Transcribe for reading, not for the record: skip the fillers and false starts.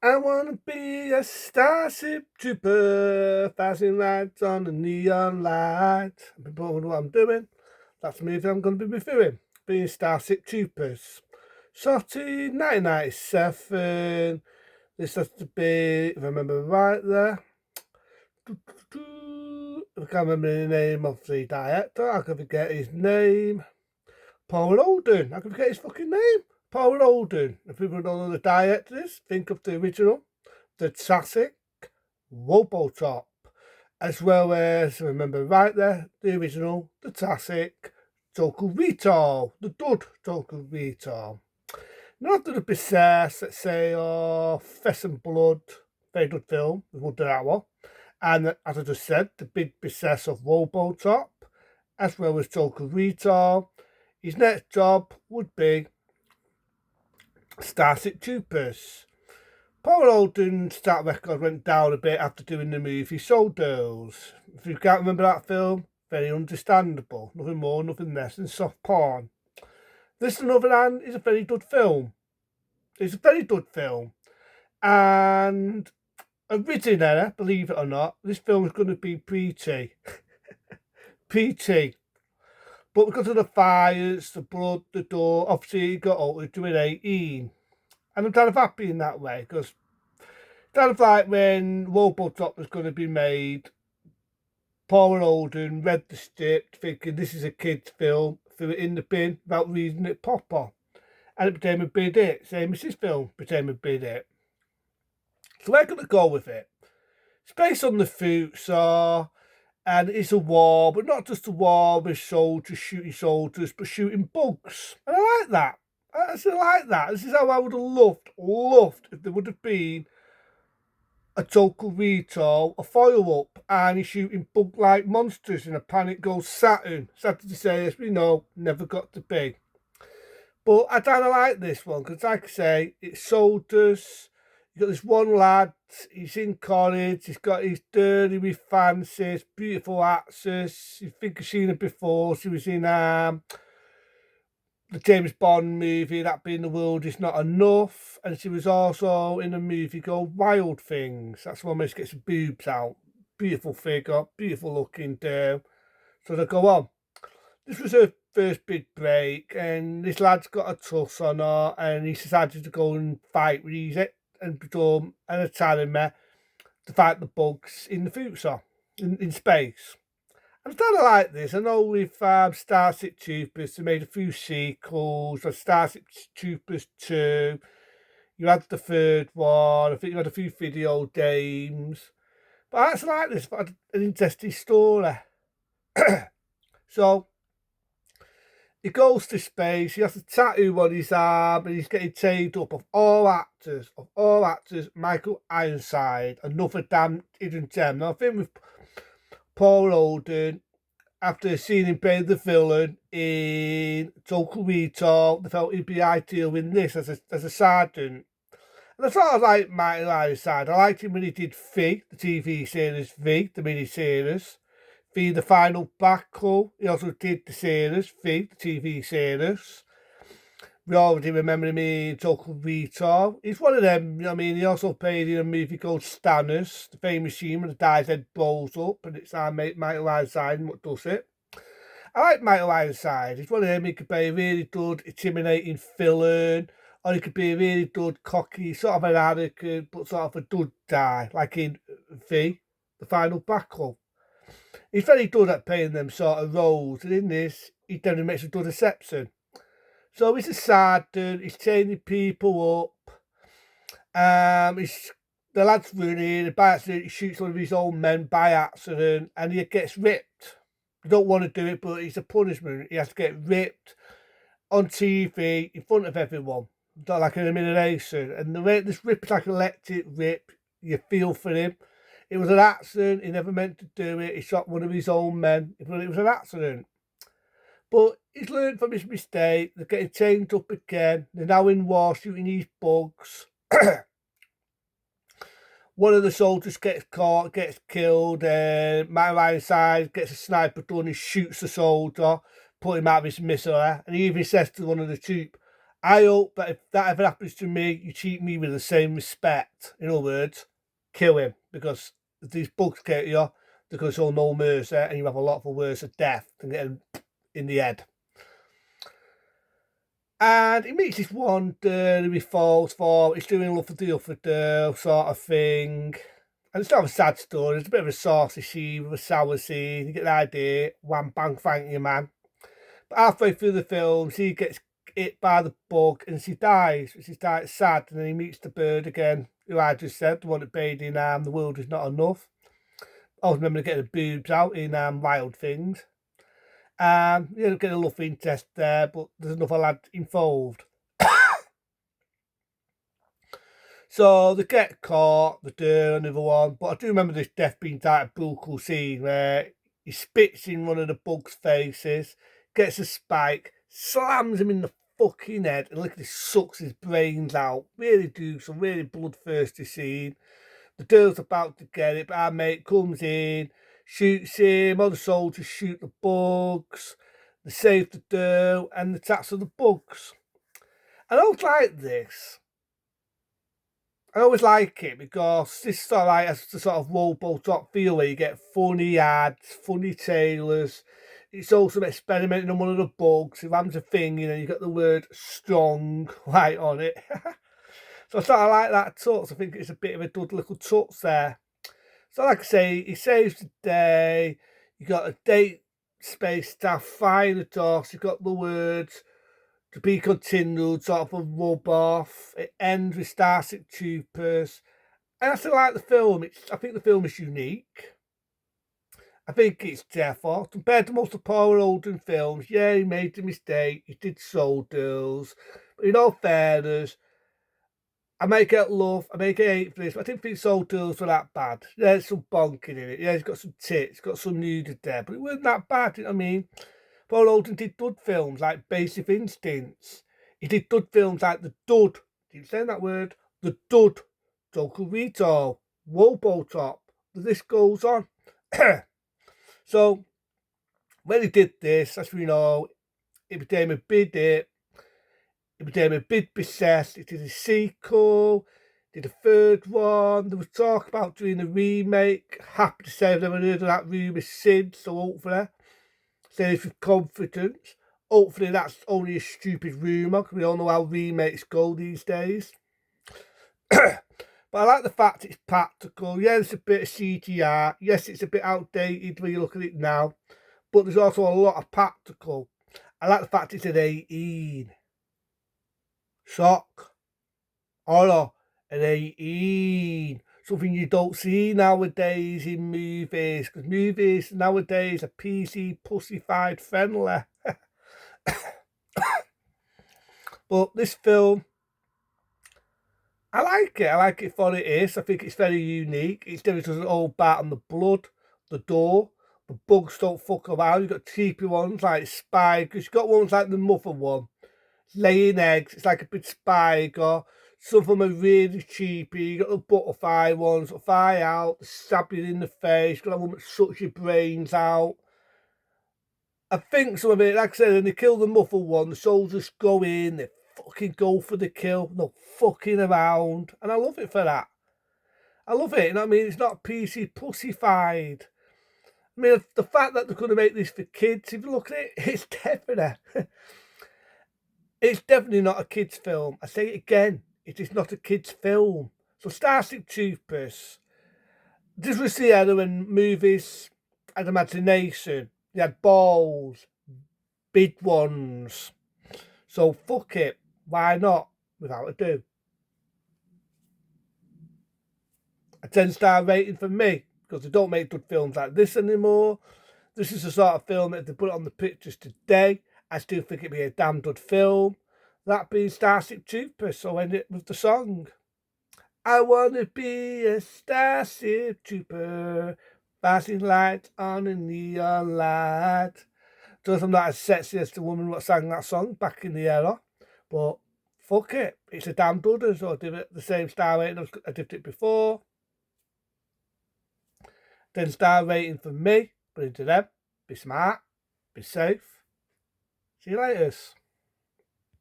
I wanna be a Starship Trooper, flashing lights on the neon lights. People wonder what I'm doing. That's the movie I'm going to be reviewing, being Starship Troopers. Shot in 1997. This has to be, if I remember right there. I can't remember the name of the director. I can forget his name. Paul Holden. I can forget his fucking name. Paul Holden. If people don't know the director is, think of the original, the classic Robotop, as well as, remember right there, the original, the classic Total Recall, the dud Total Recall. Not the Possess, let's say, or Flesh and Blood, very good film, we'll do that one. And as I just said, the big Possess of Robotop, as well as Total Recall. His next job would be Starship Troopers. Paul Holden's stat record went down a bit after doing the movie Soldiers. If you can't remember that film, very understandable. Nothing more, nothing less than soft porn. This, on the other hand, is a very good film. It's a very good film. And originally, believe it or not, this film was going to be PG. PG. But because of the fires, the blood, the door, obviously it got altered to an 18. And I'm kind of happy in that way, because kind of like when Robotop was going to be made, Paul Holden read the script thinking this is a kid's film, threw it in the bin without reading it proper. And it became a big hit, same as this film became a big hit. So we're going to go with it. It's based on the future, and it's a war, but not just a war with soldiers shooting soldiers, but shooting bugs. And I like that. I like that. This is how I would have loved if there would have been a Total Recall, a follow-up, and he's shooting bug-like monsters in a Panic Goes Saturn. Sad to say, as we know, never got to be. But I kind of like this one, because like I say, it's soldiers. You've got this one lad, he's in college, he's got his dirty with fancies, beautiful actors. You think you've seen her before. She was in the James Bond movie, That Being the World Is Not Enough. And she was also in a movie called Wild Things. That's the one where she gets her boobs out. Beautiful figure, beautiful looking too. So they go on. This was her first big break, and this lad's got a tuss on her, and he decided to go and fight with his and become an academy to fight the bugs in the future, in space. And I kind of like this. I know with Starship Troopers, they made a few sequels, like Starship Troopers 2. You had the third one. I think you had a few video games. But I actually like this. An interesting story. So, he goes to space, he has a tattoo on his arm, and he's getting chained up of all actors, Michael Ironside, another damn hidden gem. Now, I think with Paul Holden, after seeing him play the villain in Total Recall, they felt he'd be ideal in this as a sergeant. And I sort of like Michael Ironside. I liked him when he did V, the TV series V, the mini-series. V, the final battle. He also did the series, V, the TV series. We already remember him in Total Recall. He's one of them, you know what I mean? He also played in a movie called Stanners, the famous scene when the guy's head blows up, and it's our mate Michael Ironside what does it. I like Michael Ironside. He's one of them, he could be a really good, intimidating villain, or he could be a really good, cocky, sort of an arrogant, but sort of a good guy, like in V, the final battle. He's very good at playing them sort of roles, and in this, he definitely makes a good exception. So he's a sergeant, he's training people up. The lad's running, by accident, he shoots one of his own men by accident, and he gets ripped. They don't want to do it, but it's a punishment. He has to get ripped on TV in front of everyone. It's not like an elimination. And the way this rip is like an electric rip, you feel for him. It was an accident. He never meant to do it. He shot one of his own men. It was an accident. But he's learned from his mistake. They're getting chained up again. They're now in war shooting these bugs. One of the soldiers gets caught, gets killed. Michael Ironside gets a sniper gun and shoots the soldier, put him out of his misery. And he even says to one of the troop, I hope that if that ever happens to me, you treat me with the same respect. In other words, kill him, because if these bugs get you, they're going to show no mercy, and you have a lot for worse of death than getting in the head. And he meets this one girl who he falls for. He's doing love for the other girl, sort of thing. And it's not a sad story. It's a bit of a saucy scene with a sour scene. You get the idea. Wham, bang, thank you, man. But halfway through the film, she gets hit by the bug and she dies, which is quite sad. And then he meets the bird again, who I just said, the one that bathed in The World Is Not Enough. I always remember getting the boobs out in Wild Things. You don't get a love interest there, but there's another lad involved. So they get caught, the girl, another one. But I do remember this death being quite a brutal scene where he spits in one of the bug's faces, gets a spike, slams him in the fucking head, and literally sucks his brains out. Really do some really bloodthirsty scene. The girl's about to get it, but our mate comes in, shoots him, all the soldiers shoot the bugs, they save the girl, and the attacks of the bugs. And I always like this. I always like it because this sort of like has the sort of Robocop feel where you get funny ads, funny trailers. It's also experimenting on one of the bugs. If happens a thing, you got the word strong right on it. So I sort of like that touch. I think it's a bit of a good little touch there. So like I say, he saves the day. You got a date space staff flying the dogs. You got the words to be continued, sort of a rub off. It ends with Starship Troopers. And I still like the film. I think the film is unique. I think it's therefore, compared to most of Paul Holden films, yeah, he made a mistake. He did soul deals. But in all fairness, I may get love, I may get hate for this, but I didn't think Soul Tools were that bad. Yeah, there's some bonking in it. Yeah, it's got some tits, got some nudity there, but it wasn't that bad, you know what I mean? Paul Holden did good films like Basic Instincts. He did good films like The Dud. Didn't say that word. The Dud. Total Retail. Robotop. The list goes on. So, when he did this, as we know, it became a big hit. It became a big success. It did a sequel, did a third one. There was talk about doing a remake. Happy to say I've never heard of that rumour since, so hopefully, say this with confidence. Hopefully that's only a stupid rumour, because we all know how remakes go these days. But I like the fact it's practical. Yeah, there's a bit of CGI. Yes, it's a bit outdated when you look at it now, but there's also a lot of practical. I like the fact it's an 18. Shock, horror, and 18. Something you don't see nowadays in movies, because movies nowadays are PC pussified friendly. But this film, I like it. I like it for what it is. I think it's very unique. It's different to the old bat on the blood, the door. The bugs don't fuck around. You've got cheapy ones like spiders. You've got ones like the mother one, laying eggs. It's like a big spider. Some of them are really cheapy. You got the butterfly ones that fly out, stab you in the face. You got one that sucks your brains out. I think some of it, like I said, when they kill the muffled one, the soldiers go in, they fucking go for the kill, no fucking around. And I love it for that. I love it, you know what I mean? It's not PC pussified. I mean, the fact that they're going to make this for kids, if you look at it, it's definitely, it's definitely not a kid's film. I say it again, it is not a kid's film. So Starship Troopers, this was the era when movies had imagination. They had balls, big ones. So fuck it, why not? Without ado. A 10-star rating for me, because they don't make good films like this anymore. This is the sort of film that if they put it on the pictures today, I still think it'd be a damn good film. That being Starship Troopers, so I'll end it with the song. I wanna be a Starship Trooper, flashing lights on a neon light. Don't know if I'm not as sexy as the woman that sang that song back in the era, but fuck it, it's a damn good one, so I'll give it the same star rating I did it before. 10-star rating for me, but into them, be smart, be safe. See you later.